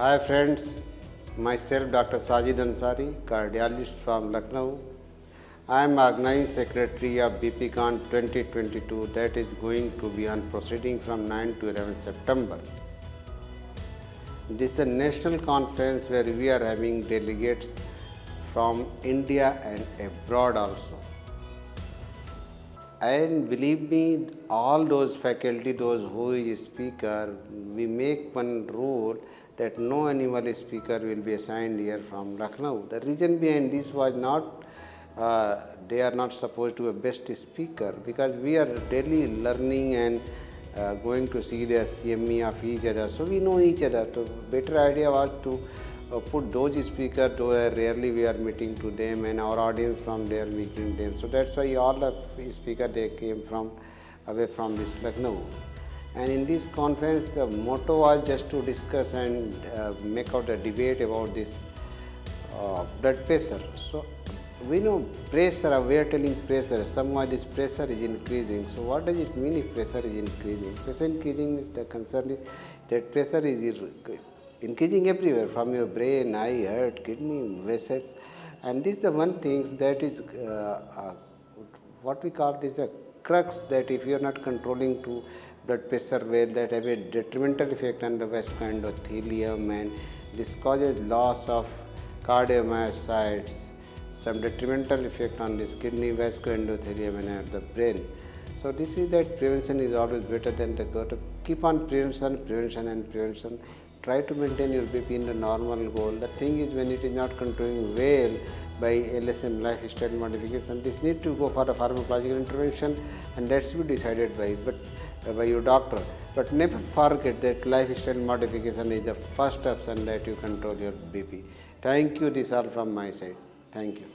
Hi friends, myself Dr. Sajid Ansari, cardiologist from Lucknow. I am Organizing Secretary of BPCON 2022 that is going to be on proceeding from 9 to 11 September. This is a national conference where we are having delegates from India and abroad also. And believe me, all those faculty, those who is speaker, we make one rule that no animal speaker will be assigned here from Lucknow. The reason behind this was not, they are not supposed to be a best speaker, because we are daily learning and going to see the CME of each other. So we know each other. So better idea was to put those speakers, though rarely we are meeting to them, and our audience from there meeting them. So that's why all the speakers they came from away from this Lucknow. And in this conference, the motto was just to discuss and make out a debate about this blood pressure. So we know pressure, we are telling pressure, somehow this pressure is increasing. So what does it mean if pressure is increasing? Pressure increasing means the concern is that pressure is increasing everywhere, from your brain, eye, heart, kidney, vessels. And this is the one thing that is what we call this a crux, that if you are not controlling to blood pressure well, that have a detrimental effect on the vasculoendothelium, and this causes loss of cardiomyocytes, some detrimental effect on this kidney, vasculoendothelium, and the brain. So this is that prevention is always better than to go to keep on prevention. Try to maintain your BP in the normal goal. The thing is, when it is not controlling well by LSM, lifestyle modification, this need to go for a pharmacological intervention, and that should be decided by your doctor. But never forget that lifestyle modification is the first option that you control your BP. Thank you. This is all from my side. Thank you.